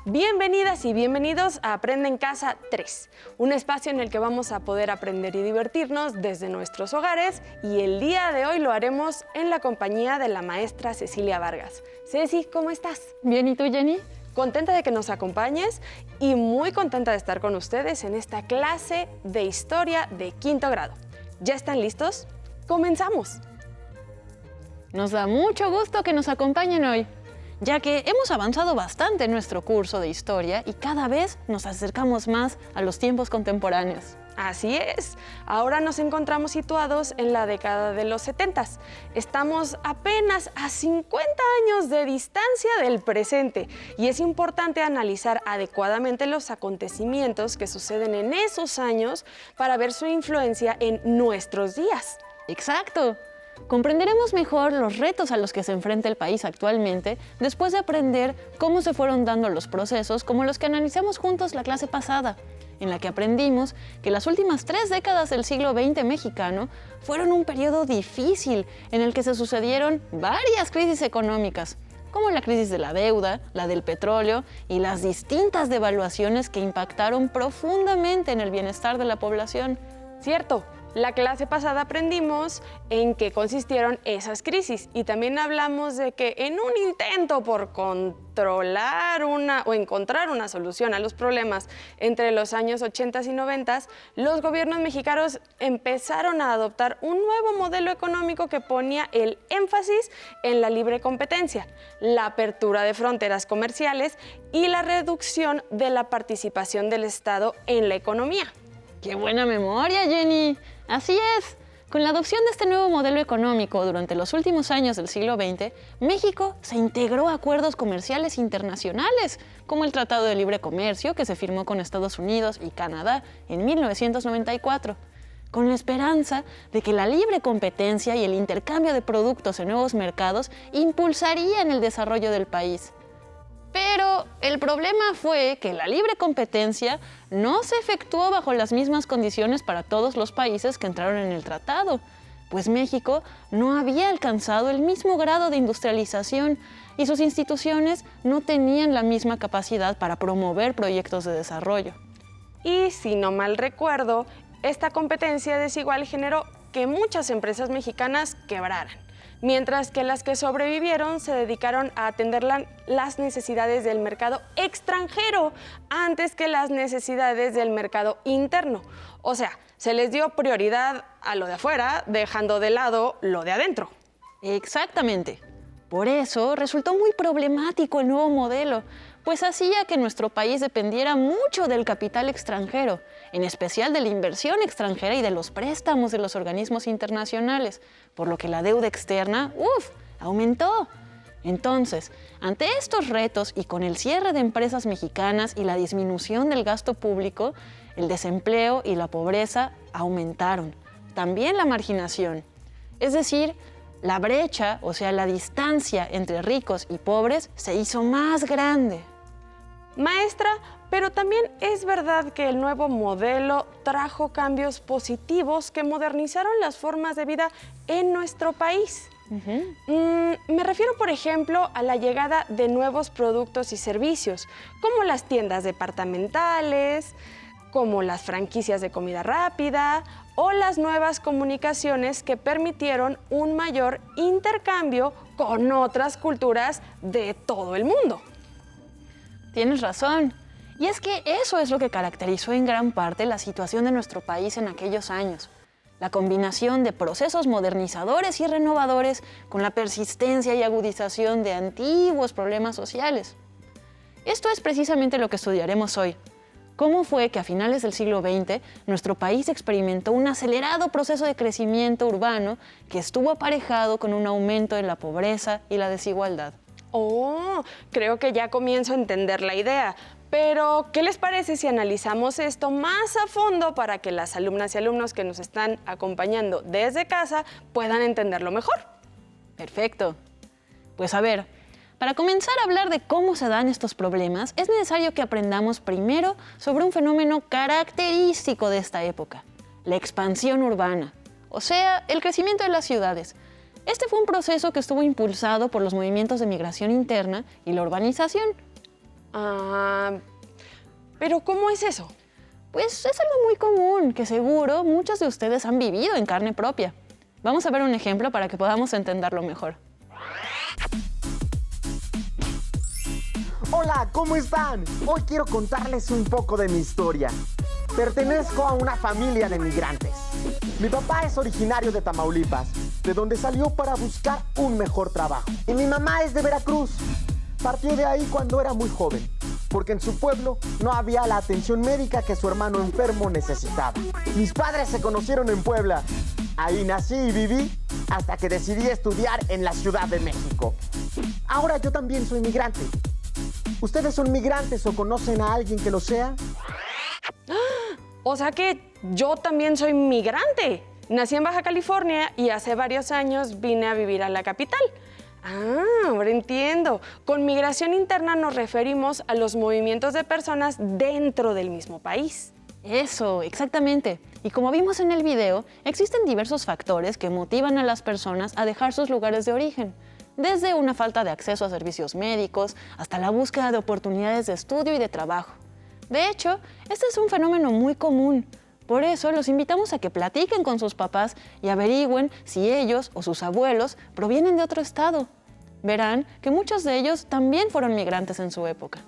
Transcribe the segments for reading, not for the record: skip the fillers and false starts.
Bienvenidas y bienvenidos a Aprende en Casa 3, un espacio en el que vamos a poder aprender y divertirnos desde nuestros hogares, y el día de hoy lo haremos en la compañía de la maestra Cecilia Vargas. Ceci, ¿cómo estás? Bien, ¿y tú, Jenny? Contenta de que nos acompañes y muy contenta de estar con ustedes en esta clase de historia de quinto grado. ¿Ya están listos? ¡Comenzamos! Nos da mucho gusto que nos acompañen hoy, ya que hemos avanzado bastante en nuestro curso de historia y cada vez nos acercamos más a los tiempos contemporáneos. Así es, ahora nos encontramos situados en la década de los 70s. Estamos apenas a 50 años de distancia del presente y es importante analizar adecuadamente los acontecimientos que suceden en esos años para ver su influencia en nuestros días. ¡Exacto! Comprenderemos mejor los retos a los que se enfrenta el país actualmente después de aprender cómo se fueron dando los procesos como los que analizamos juntos la clase pasada, en la que aprendimos que las últimas 3 décadas del siglo XX mexicano fueron un periodo difícil en el que se sucedieron varias crisis económicas, como la crisis de la deuda, la del petróleo y las distintas devaluaciones que impactaron profundamente en el bienestar de la población. Cierto. La clase pasada aprendimos en qué consistieron esas crisis y también hablamos de que en un intento por controlar o encontrar una solución a los problemas entre los años 80 y 90, los gobiernos mexicanos empezaron a adoptar un nuevo modelo económico que ponía el énfasis en la libre competencia, la apertura de fronteras comerciales y la reducción de la participación del Estado en la economía. ¡Qué buena memoria, Jenny! Así es. Con la adopción de este nuevo modelo económico durante los últimos años del siglo XX, México se integró a acuerdos comerciales internacionales, como el Tratado de Libre Comercio que se firmó con Estados Unidos y Canadá en 1994, con la esperanza de que la libre competencia y el intercambio de productos en nuevos mercados impulsarían el desarrollo del país. Pero el problema fue que la libre competencia no se efectuó bajo las mismas condiciones para todos los países que entraron en el tratado, pues México no había alcanzado el mismo grado de industrialización y sus instituciones no tenían la misma capacidad para promover proyectos de desarrollo. Y si no mal recuerdo, esta competencia desigual generó que muchas empresas mexicanas quebraran, mientras que las que sobrevivieron se dedicaron a atender las necesidades del mercado extranjero antes que las necesidades del mercado interno. O sea, se les dio prioridad a lo de afuera, dejando de lado lo de adentro. Exactamente. Por eso resultó muy problemático el nuevo modelo, pues hacía que nuestro país dependiera mucho del capital extranjero, en especial de la inversión extranjera y de los préstamos de los organismos internacionales, por lo que la deuda externa, aumentó. Entonces, ante estos retos y con el cierre de empresas mexicanas y la disminución del gasto público, el desempleo y la pobreza aumentaron. También la marginación, es decir, la brecha, o sea, la distancia entre ricos y pobres, se hizo más grande. Maestra, pero también es verdad que el nuevo modelo trajo cambios positivos que modernizaron las formas de vida en nuestro país. Me refiero, por ejemplo, a la llegada de nuevos productos y servicios, como las tiendas departamentales, como las franquicias de comida rápida o las nuevas comunicaciones que permitieron un mayor intercambio con otras culturas de todo el mundo. Tienes razón. Y es que eso es lo que caracterizó en gran parte la situación de nuestro país en aquellos años. La combinación de procesos modernizadores y renovadores con la persistencia y agudización de antiguos problemas sociales. Esto es precisamente lo que estudiaremos hoy. ¿Cómo fue que a finales del siglo XX nuestro país experimentó un acelerado proceso de crecimiento urbano que estuvo aparejado con un aumento en la pobreza y la desigualdad? Oh, creo que ya comienzo a entender la idea. Pero, ¿qué les parece si analizamos esto más a fondo para que las alumnas y alumnos que nos están acompañando desde casa puedan entenderlo mejor? Perfecto. Pues a ver, para comenzar a hablar de cómo se dan estos problemas, es necesario que aprendamos primero sobre un fenómeno característico de esta época, la expansión urbana, o sea, el crecimiento de las ciudades. Este fue un proceso que estuvo impulsado por los movimientos de migración interna y la urbanización. Ah, pero ¿cómo es eso? Pues es algo muy común que seguro muchos de ustedes han vivido en carne propia. Vamos a ver un ejemplo para que podamos entenderlo mejor. Hola, ¿cómo están? Hoy quiero contarles un poco de mi historia. Pertenezco a una familia de migrantes. Mi papá es originario de Tamaulipas, de donde salió para buscar un mejor trabajo. Y mi mamá es de Veracruz. Partió de ahí cuando era muy joven, porque en su pueblo no había la atención médica que su hermano enfermo necesitaba. Mis padres se conocieron en Puebla. Ahí nací y viví hasta que decidí estudiar en la Ciudad de México. Ahora yo también soy migrante. ¿Ustedes son migrantes o conocen a alguien que lo sea? O sea que yo también soy migrante. Nací en Baja California y hace varios años vine a vivir a la capital. Ahora entiendo. Con migración interna nos referimos a los movimientos de personas dentro del mismo país. Eso, exactamente. Y como vimos en el video, existen diversos factores que motivan a las personas a dejar sus lugares de origen. Desde una falta de acceso a servicios médicos hasta la búsqueda de oportunidades de estudio y de trabajo. De hecho, este es un fenómeno muy común. Por eso los invitamos a que platiquen con sus papás y averigüen si ellos o sus abuelos provienen de otro estado. Verán que muchos de ellos también fueron migrantes en su época.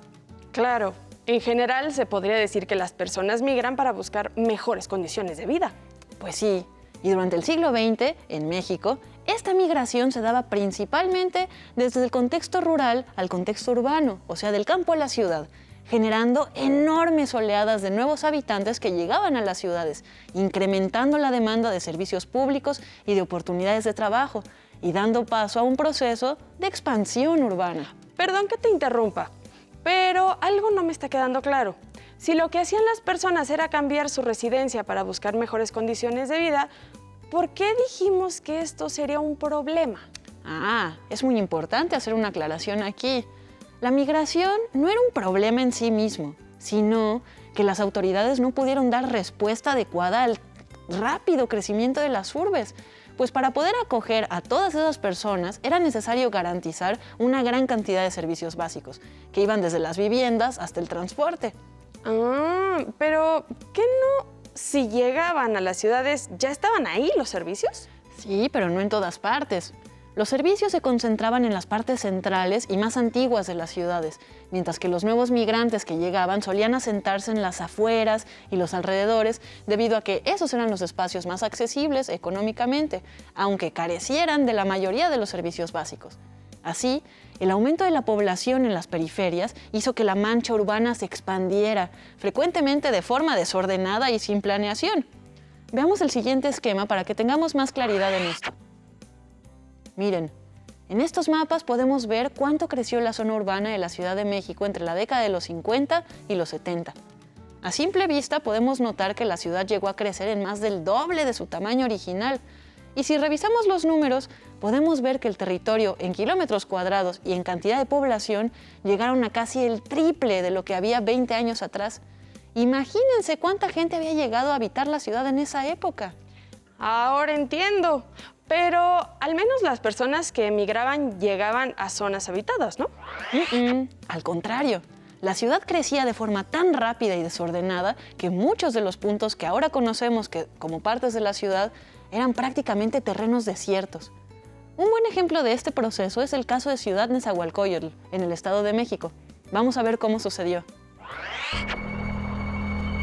Claro, en general se podría decir que las personas migran para buscar mejores condiciones de vida. Pues sí, y durante el siglo XX, en México, esta migración se daba principalmente desde el contexto rural al contexto urbano, o sea, del campo a la ciudad, generando enormes oleadas de nuevos habitantes que llegaban a las ciudades, incrementando la demanda de servicios públicos y de oportunidades de trabajo, y dando paso a un proceso de expansión urbana. Perdón que te interrumpa, pero algo no me está quedando claro. Si lo que hacían las personas era cambiar su residencia para buscar mejores condiciones de vida, ¿por qué dijimos que esto sería un problema? Es muy importante hacer una aclaración aquí. La migración no era un problema en sí mismo, sino que las autoridades no pudieron dar respuesta adecuada al rápido crecimiento de las urbes. Pues para poder acoger a todas esas personas era necesario garantizar una gran cantidad de servicios básicos, que iban desde las viviendas hasta el transporte. Pero ¿qué no? Si llegaban a las ciudades, ¿ya estaban ahí los servicios? Sí, pero no en todas partes. Los servicios se concentraban en las partes centrales y más antiguas de las ciudades, mientras que los nuevos migrantes que llegaban solían asentarse en las afueras y los alrededores, debido a que esos eran los espacios más accesibles económicamente, aunque carecieran de la mayoría de los servicios básicos. Así, el aumento de la población en las periferias hizo que la mancha urbana se expandiera, frecuentemente de forma desordenada y sin planeación. Veamos el siguiente esquema para que tengamos más claridad en esto. Miren, en estos mapas podemos ver cuánto creció la zona urbana de la Ciudad de México entre la década de los 50 y los 70. A simple vista podemos notar que la ciudad llegó a crecer en más del doble de su tamaño original. Y si revisamos los números, podemos ver que el territorio en kilómetros cuadrados y en cantidad de población llegaron a casi el triple de lo que había 20 años atrás. Imagínense cuánta gente había llegado a habitar la ciudad en esa época. Ahora entiendo. Pero al menos las personas que emigraban llegaban a zonas habitadas, ¿no? Al contrario, la ciudad crecía de forma tan rápida y desordenada que muchos de los puntos que ahora conocemos como partes de la ciudad eran prácticamente terrenos desiertos. Un buen ejemplo de este proceso es el caso de Ciudad Nezahualcóyotl, en el Estado de México. Vamos a ver cómo sucedió.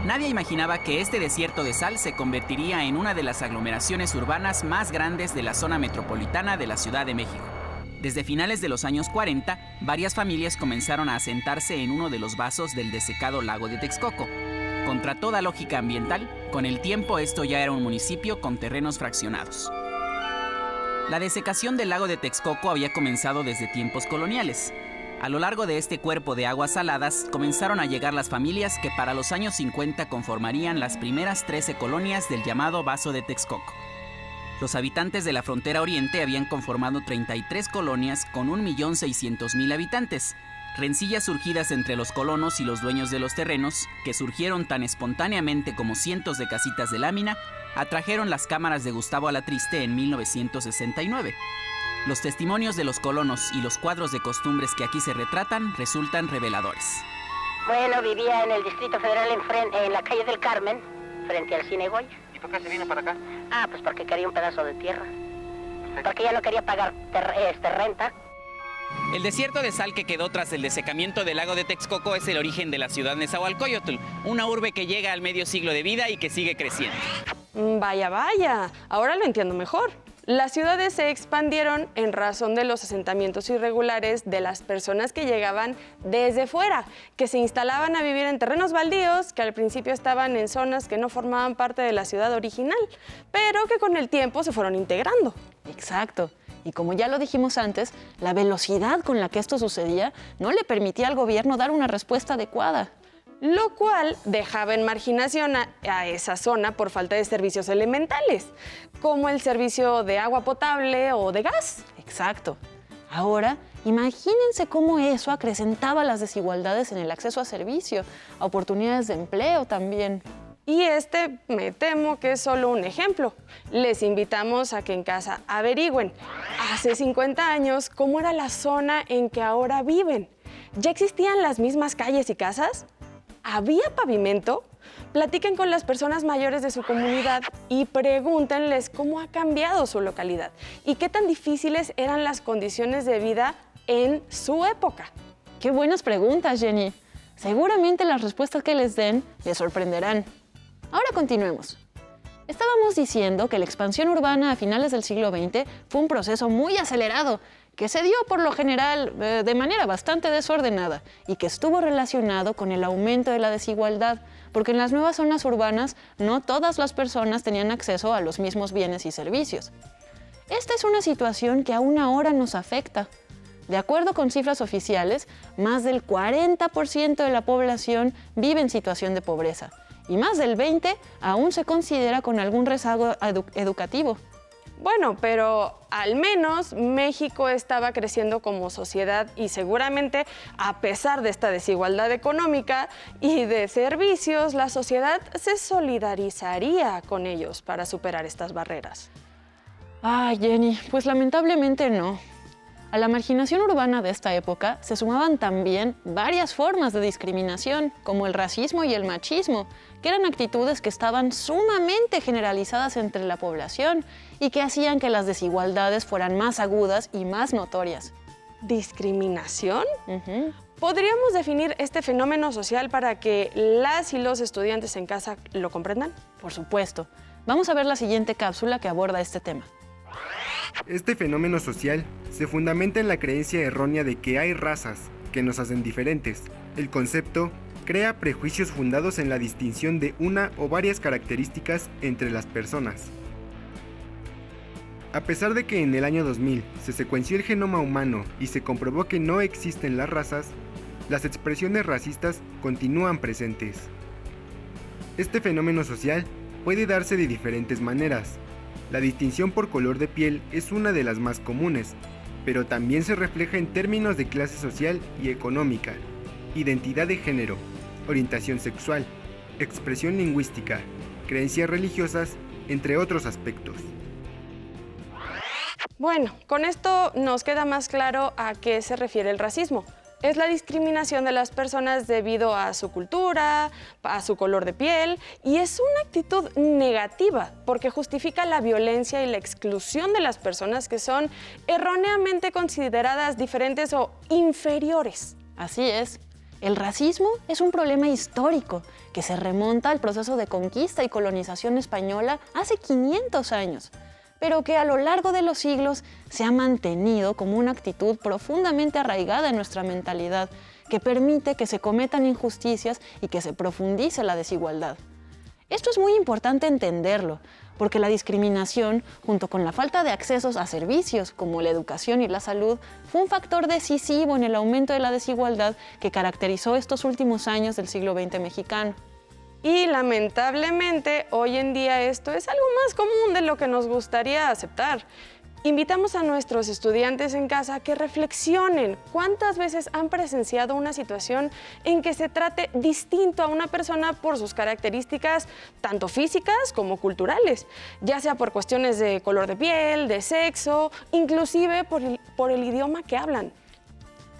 Nadie imaginaba que este desierto de sal se convertiría en una de las aglomeraciones urbanas más grandes de la zona metropolitana de la Ciudad de México. Desde finales de los años 40, varias familias comenzaron a asentarse en uno de los vasos del desecado lago de Texcoco. Contra toda lógica ambiental, con el tiempo esto ya era un municipio con terrenos fraccionados. La desecación del lago de Texcoco había comenzado desde tiempos coloniales. A lo largo de este cuerpo de aguas saladas comenzaron a llegar las familias que para los años 50 conformarían las primeras 13 colonias del llamado Vaso de Texcoco. Los habitantes de la frontera oriente habían conformado 33 colonias con 1.600.000 habitantes, rencillas surgidas entre los colonos y los dueños de los terrenos, que surgieron tan espontáneamente como cientos de casitas de lámina, atrajeron las cámaras de Gustavo Alatriste en 1969. Los testimonios de los colonos y los cuadros de costumbres que aquí se retratan resultan reveladores. Bueno, vivía en el Distrito Federal en la calle del Carmen, frente al Cine Goya. ¿Y por qué se vino para acá? Ah, pues porque quería un pedazo de tierra. Porque ya no quería pagar renta. El desierto de sal que quedó tras el desecamiento del lago de Texcoco es el origen de la ciudad Nezahualcóyotl, una urbe que llega al medio siglo de vida y que sigue creciendo. Vaya, vaya, ahora lo entiendo mejor. Las ciudades se expandieron en razón de los asentamientos irregulares de las personas que llegaban desde fuera, que se instalaban a vivir en terrenos baldíos, que al principio estaban en zonas que no formaban parte de la ciudad original, pero que con el tiempo se fueron integrando. Exacto. Y como ya lo dijimos antes, la velocidad con la que esto sucedía no le permitía al gobierno dar una respuesta adecuada. Lo cual dejaba en marginación a esa zona por falta de servicios elementales, como el servicio de agua potable o de gas. Exacto. Ahora, imagínense cómo eso acrecentaba las desigualdades en el acceso a servicio, a oportunidades de empleo también. Y me temo que es solo un ejemplo. Les invitamos a que en casa averigüen, hace 50 años, cómo era la zona en que ahora viven. ¿Ya existían las mismas calles y casas? ¿Había pavimento? Platiquen con las personas mayores de su comunidad y pregúntenles cómo ha cambiado su localidad y qué tan difíciles eran las condiciones de vida en su época. ¡Qué buenas preguntas, Jenny! Seguramente las respuestas que les den les sorprenderán. Ahora continuemos. Estábamos diciendo que la expansión urbana a finales del siglo XX fue un proceso muy acelerado, que se dio por lo general de manera bastante desordenada y que estuvo relacionado con el aumento de la desigualdad, porque en las nuevas zonas urbanas no todas las personas tenían acceso a los mismos bienes y servicios. Esta es una situación que aún ahora nos afecta. De acuerdo con cifras oficiales, más del 40% de la población vive en situación de pobreza y más del 20% aún se considera con algún rezago educativo. Bueno, pero al menos México estaba creciendo como sociedad y seguramente, a pesar de esta desigualdad económica y de servicios, la sociedad se solidarizaría con ellos para superar estas barreras. Ay, Jenny, pues lamentablemente no. A la marginación urbana de esta época se sumaban también varias formas de discriminación, como el racismo y el machismo, que eran actitudes que estaban sumamente generalizadas entre la población y que hacían que las desigualdades fueran más agudas y más notorias. ¿Discriminación? ¿Podríamos definir este fenómeno social para que las y los estudiantes en casa lo comprendan? Por supuesto. Vamos a ver la siguiente cápsula que aborda este tema. Este fenómeno social se fundamenta en la creencia errónea de que hay razas que nos hacen diferentes. El concepto crea prejuicios fundados en la distinción de una o varias características entre las personas. A pesar de que en el año 2000 se secuenció el genoma humano y se comprobó que no existen las razas, las expresiones racistas continúan presentes. Este fenómeno social puede darse de diferentes maneras. La distinción por color de piel es una de las más comunes, pero también se refleja en términos de clase social y económica, identidad de género, orientación sexual, expresión lingüística, creencias religiosas, entre otros aspectos. Bueno, con esto nos queda más claro a qué se refiere el racismo. Es la discriminación de las personas debido a su cultura, a su color de piel, y es una actitud negativa porque justifica la violencia y la exclusión de las personas que son erróneamente consideradas diferentes o inferiores. Así es. El racismo es un problema histórico que se remonta al proceso de conquista y colonización española hace 500 años. Pero que a lo largo de los siglos se ha mantenido como una actitud profundamente arraigada en nuestra mentalidad, que permite que se cometan injusticias y que se profundice la desigualdad. Esto es muy importante entenderlo, porque la discriminación, junto con la falta de accesos a servicios como la educación y la salud, fue un factor decisivo en el aumento de la desigualdad que caracterizó estos últimos años del siglo XX mexicano. Y lamentablemente, hoy en día esto es algo más común de lo que nos gustaría aceptar. Invitamos a nuestros estudiantes en casa a que reflexionen cuántas veces han presenciado una situación en que se trate distinto a una persona por sus características tanto físicas como culturales, ya sea por cuestiones de color de piel, de sexo, inclusive por el idioma que hablan.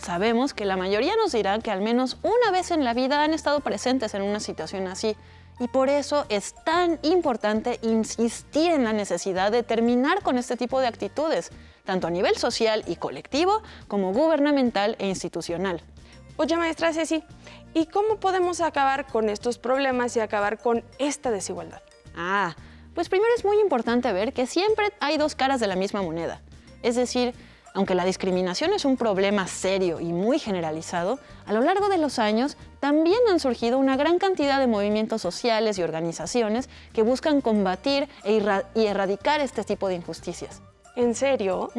sabemos que la mayoría nos dirá que al menos una vez en la vida han estado presentes en una situación así. Y por eso es tan importante insistir en la necesidad de terminar con este tipo de actitudes, tanto a nivel social y colectivo como gubernamental e institucional. Oye, maestra Ceci, ¿y cómo podemos acabar con estos problemas y acabar con esta desigualdad? Pues primero es muy importante ver que siempre hay dos caras de la misma moneda. Es decir, aunque la discriminación es un problema serio y muy generalizado, a lo largo de los años también han surgido una gran cantidad de movimientos sociales y organizaciones que buscan combatir y erradicar este tipo de injusticias. ¿En serio?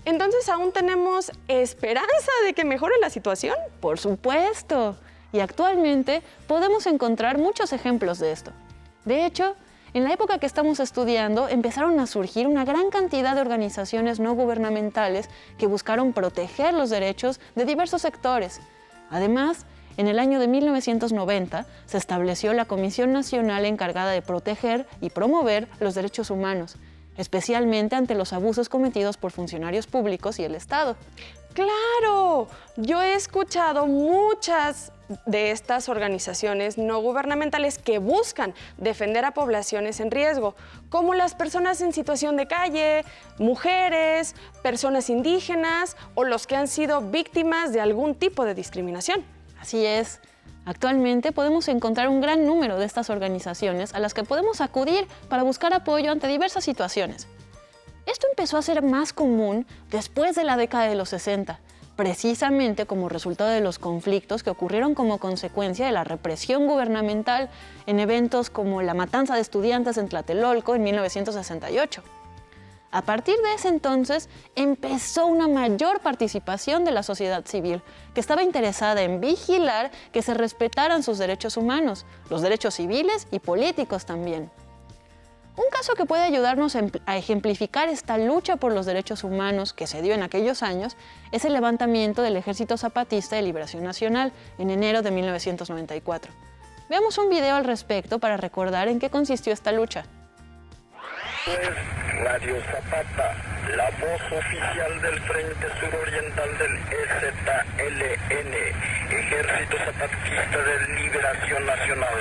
Entonces, ¿aún tenemos esperanza de que mejore la situación? Por supuesto. Y actualmente podemos encontrar muchos ejemplos de esto. De hecho, en la época que estamos estudiando, empezaron a surgir una gran cantidad de organizaciones no gubernamentales que buscaron proteger los derechos de diversos sectores. Además, en el año de 1990 se estableció la Comisión Nacional encargada de proteger y promover los derechos humanos, especialmente ante los abusos cometidos por funcionarios públicos y el Estado. ¡Claro! Yo he escuchado muchas de estas organizaciones no gubernamentales que buscan defender a poblaciones en riesgo, como las personas en situación de calle, mujeres, personas indígenas o los que han sido víctimas de algún tipo de discriminación. Así es. Actualmente podemos encontrar un gran número de estas organizaciones a las que podemos acudir para buscar apoyo ante diversas situaciones. Esto empezó a ser más común después de la década de los 60, precisamente como resultado de los conflictos que ocurrieron como consecuencia de la represión gubernamental en eventos como la matanza de estudiantes en Tlatelolco en 1968. A partir de ese entonces empezó una mayor participación de la sociedad civil, que estaba interesada en vigilar que se respetaran sus derechos humanos, los derechos civiles y políticos también. Un caso que puede ayudarnos a ejemplificar esta lucha por los derechos humanos que se dio en aquellos años es el levantamiento del Ejército Zapatista de Liberación Nacional en enero de 1994. Veamos un video al respecto para recordar en qué consistió esta lucha. Radio Zapata, la voz oficial del Frente Suroriental del EZLN, Ejército Zapatista de Liberación Nacional.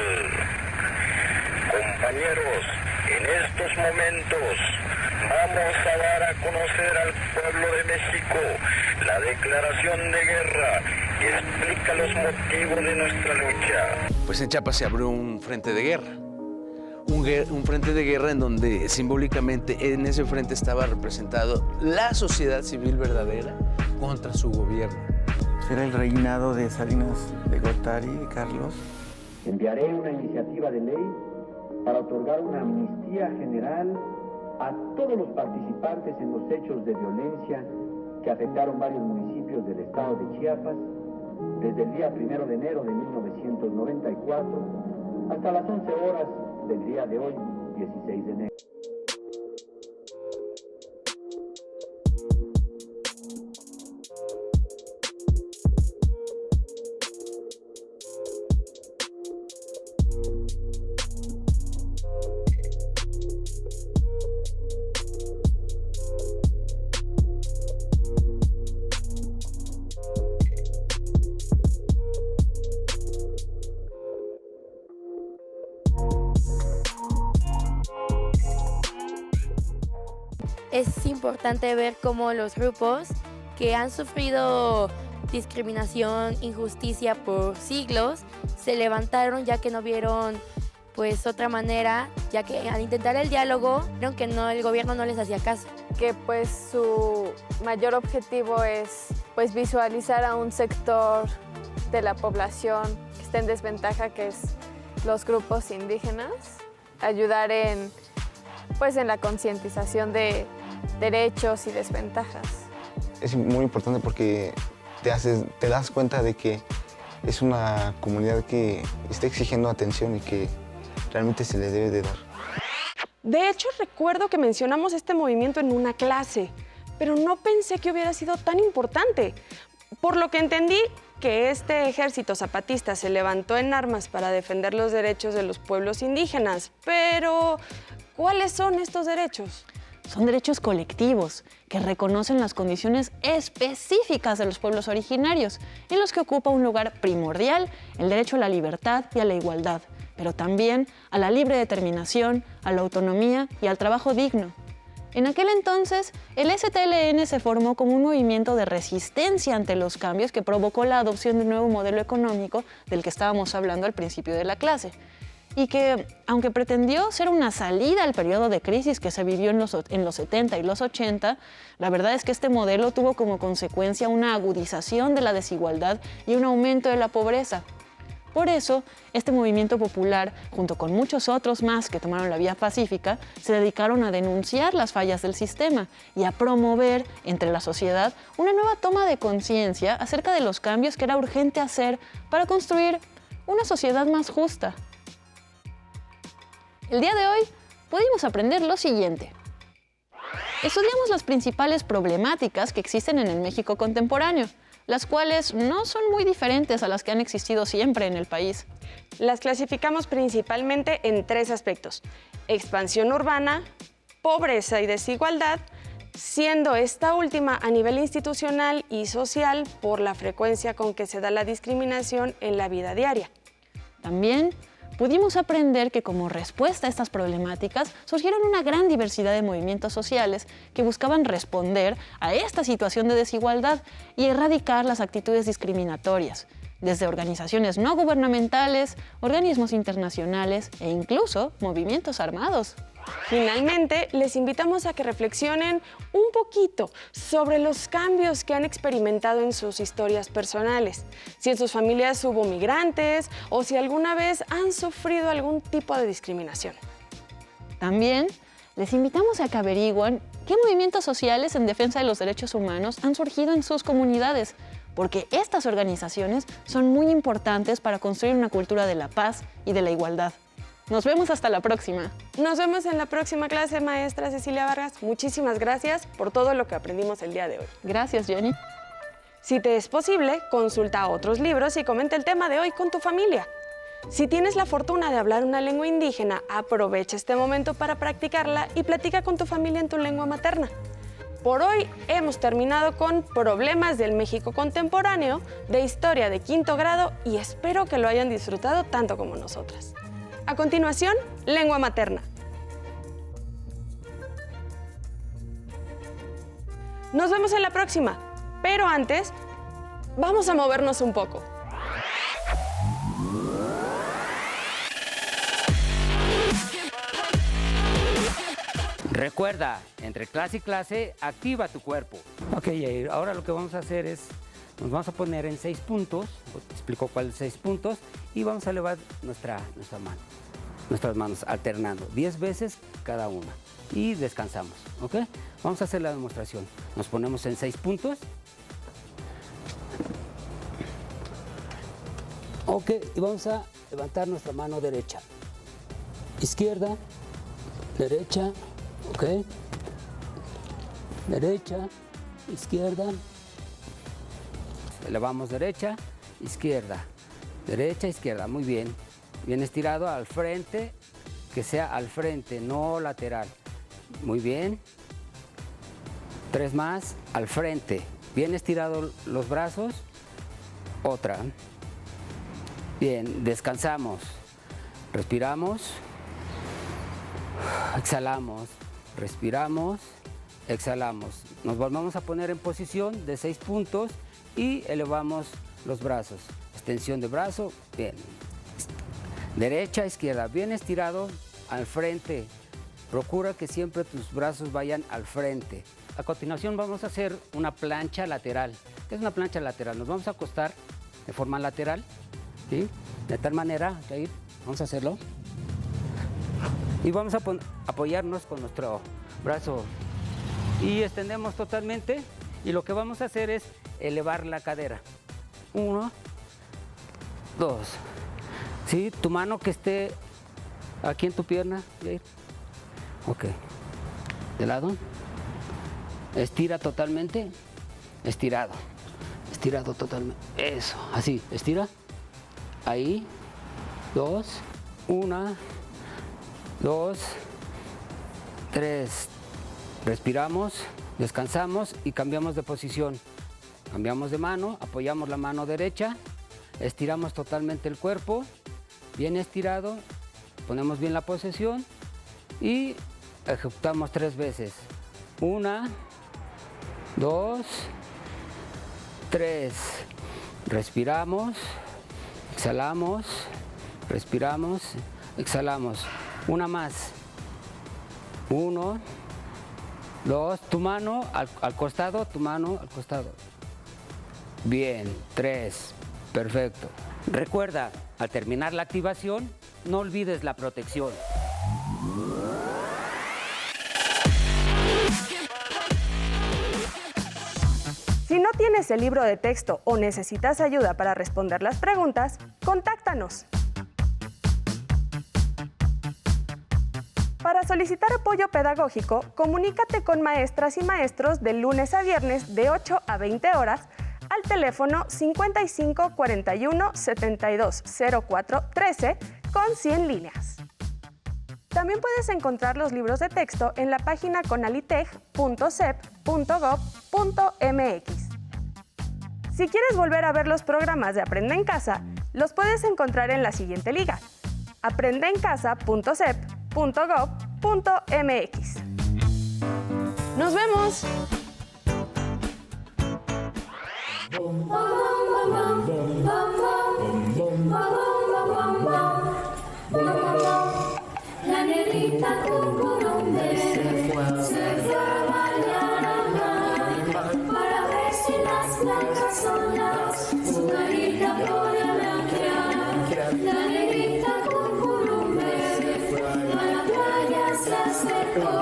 Compañeros, en estos momentos vamos a dar a conocer al pueblo de México la declaración de guerra que explica los motivos de nuestra lucha. Pues en Chiapas se abrió un frente de guerra. Un frente de guerra en donde simbólicamente en ese frente estaba representado la sociedad civil verdadera contra su gobierno. Será el reinado de Salinas de Gortari, de Carlos. Enviaré una iniciativa de ley para otorgar una amnistía general a todos los participantes en los hechos de violencia que afectaron varios municipios del estado de Chiapas desde el día 1 de enero de 1994 hasta las 11 horas del día de hoy, 16 de enero. Es importante ver cómo los grupos que han sufrido discriminación, injusticia por siglos, se levantaron ya que no vieron pues otra manera, ya que al intentar el diálogo, vieron que el gobierno no les hacía caso. Que pues su mayor objetivo es pues visualizar a un sector de la población que está en desventaja, que es los grupos indígenas, ayudar en la concientización de derechos y desventajas. Es muy importante porque te das cuenta de que es una comunidad que está exigiendo atención y que realmente se le debe de dar. De hecho, recuerdo que mencionamos este movimiento en una clase, pero no pensé que hubiera sido tan importante. Por lo que entendí que este ejército zapatista se levantó en armas para defender los derechos de los pueblos indígenas, pero ¿cuáles son estos derechos? son derechos colectivos que reconocen las condiciones específicas de los pueblos originarios, en los que ocupa un lugar primordial el derecho a la libertad y a la igualdad, pero también a la libre determinación, a la autonomía y al trabajo digno. En aquel entonces, el STLN se formó como un movimiento de resistencia ante los cambios que provocó la adopción de un nuevo modelo económico del que estábamos hablando al principio de la clase, y que, aunque pretendió ser una salida al periodo de crisis que se vivió en los 70 y los 80, la verdad es que este modelo tuvo como consecuencia una agudización de la desigualdad y un aumento de la pobreza. Por eso, este movimiento popular, junto con muchos otros más que tomaron la vía pacífica, se dedicaron a denunciar las fallas del sistema y a promover entre la sociedad una nueva toma de conciencia acerca de los cambios que era urgente hacer para construir una sociedad más justa. El día de hoy pudimos aprender lo siguiente. Estudiamos las principales problemáticas que existen en el México contemporáneo, las cuales no son muy diferentes a las que han existido siempre en el país. Las clasificamos principalmente en 3 aspectos: expansión urbana, pobreza y desigualdad, siendo esta última a nivel institucional y social por la frecuencia con que se da la discriminación en la vida diaria. También pudimos aprender que como respuesta a estas problemáticas surgieron una gran diversidad de movimientos sociales que buscaban responder a esta situación de desigualdad y erradicar las actitudes discriminatorias, desde organizaciones no gubernamentales, organismos internacionales e incluso movimientos armados. Finalmente, les invitamos a que reflexionen un poquito sobre los cambios que han experimentado en sus historias personales, si en sus familias hubo migrantes o si alguna vez han sufrido algún tipo de discriminación. También les invitamos a que averigüen qué movimientos sociales en defensa de los derechos humanos han surgido en sus comunidades, porque estas organizaciones son muy importantes para construir una cultura de la paz y de la igualdad. Nos vemos hasta la próxima. Nos vemos en la próxima clase, maestra Cecilia Vargas. Muchísimas gracias por todo lo que aprendimos el día de hoy. Gracias, Jenny. Si te es posible, consulta otros libros y comenta el tema de hoy con tu familia. Si tienes la fortuna de hablar una lengua indígena, aprovecha este momento para practicarla y platica con tu familia en tu lengua materna. Por hoy hemos terminado con Problemas del México Contemporáneo, de Historia de 5º grado, y espero que lo hayan disfrutado tanto como nosotras. A continuación, lengua materna. Nos vemos en la próxima, pero antes, vamos a movernos un poco. Recuerda, entre clase y clase, activa tu cuerpo. Ok, Yair, ahora lo que vamos a hacer es, nos vamos a poner en 6 puntos, te explico cuáles 6 puntos, y vamos a elevar nuestras manos, alternando 10 veces cada una. Y descansamos, ¿ok? Vamos a hacer la demostración. Nos ponemos en 6 puntos. Ok, y vamos a levantar nuestra mano derecha. Izquierda, derecha, ok. Derecha, izquierda. Elevamos derecha, izquierda. Derecha, izquierda, muy bien. Bien estirado al frente, que sea al frente, no lateral. Muy bien. 3 más, al frente. Bien estirado los brazos. Otra. Bien, descansamos. Respiramos. Exhalamos. Respiramos. Exhalamos. Nos volvemos a poner en posición de 6 puntos y elevamos los brazos. Extensión de brazo. Bien. Derecha, izquierda, bien estirado al frente. Procura que siempre tus brazos vayan al frente. A continuación vamos a hacer una plancha lateral. ¿Qué es una plancha lateral? Nos vamos a acostar de forma lateral, ¿sí? De tal manera, Jair, vamos a hacerlo. Y vamos a apoyarnos con nuestro brazo. Y extendemos totalmente. Y lo que vamos a hacer es elevar la cadera. 1, 2. ¿Sí? Tu mano que esté aquí en tu pierna, Jair. Ok. De lado. Estira totalmente. Estirado. Estirado totalmente. Eso. Así. Estira. Ahí. 2. 1. 2. 3. Respiramos, descansamos y cambiamos de posición. Cambiamos de mano, apoyamos la mano derecha, estiramos totalmente el cuerpo, bien estirado, ponemos bien la posición y ejecutamos 3 veces. 1, 2, 3. Respiramos, exhalamos, respiramos, exhalamos. Una más. 1, 2, tu mano al costado, tu mano al costado. Bien, 3, perfecto. Recuerda, al terminar la activación, no olvides la protección. Si no tienes el libro de texto o necesitas ayuda para responder las preguntas, contáctanos. Para solicitar apoyo pedagógico, comunícate con maestras y maestros de lunes a viernes de 8 a 20 horas al teléfono 55 41 72 04 13 con 100 líneas. También puedes encontrar los libros de texto en la página conaliteg.sep.gov.mx. Si quieres volver a ver los programas de Aprende en Casa, los puedes encontrar en la siguiente liga: aprendeencasa.sep.gov.mx. ¡Nos vemos! La negrita cucurumbe se fue a bailar al mar para ver si las blancas son las, su carita pone a blanquear. La negrita cucurumbe a la playa se acercó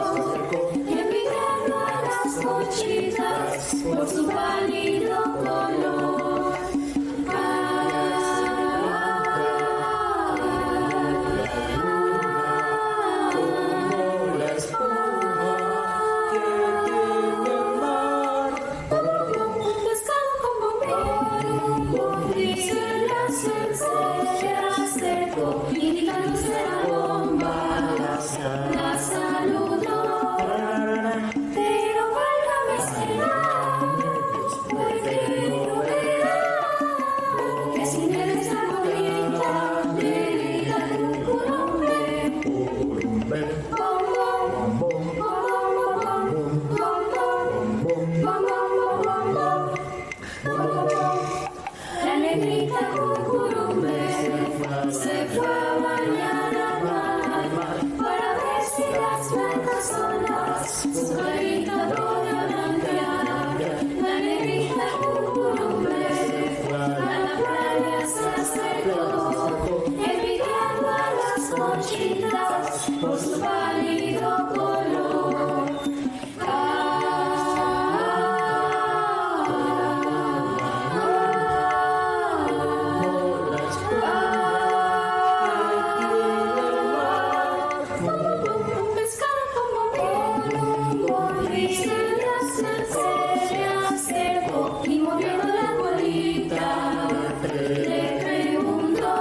y envidiando a las conchitas por su pálido color. Por su pálido color. Un pescado como un risa se acercó y moviendo la colita le preguntó: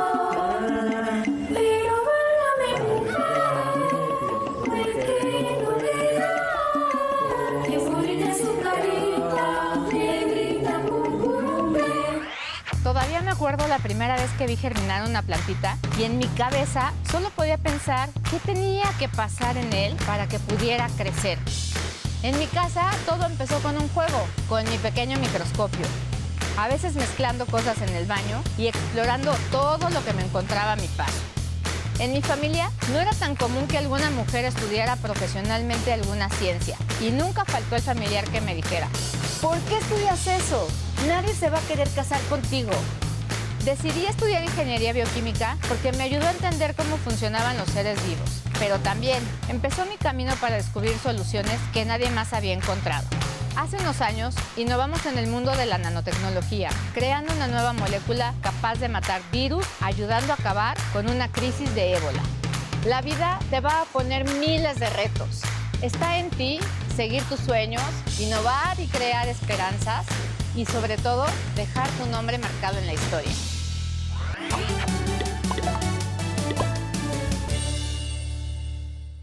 pero válgame mujer, ¿por qué no le da? Qué bonita es su carita, negrita cucurumbe. Todavía me acuerdo la primera vez que vi germinar una plantita y en mi cabeza solo podía pensar qué tenía que pasar en él para que pudiera crecer. En mi casa todo empezó con un juego, con mi pequeño microscopio. A veces mezclando cosas en el baño y explorando todo lo que me encontraba a mi paso. En mi familia no era tan común que alguna mujer estudiara profesionalmente alguna ciencia y nunca faltó el familiar que me dijera: ¿por qué estudias eso? Nadie se va a querer casar contigo. Decidí estudiar ingeniería bioquímica porque me ayudó a entender cómo funcionaban los seres vivos, pero también empezó mi camino para descubrir soluciones que nadie más había encontrado. Hace unos años innovamos en el mundo de la nanotecnología, creando una nueva molécula capaz de matar virus, ayudando a acabar con una crisis de ébola. La vida te va a poner miles de retos. Está en ti seguir tus sueños, innovar y crear esperanzas y sobre todo dejar tu nombre marcado en la historia.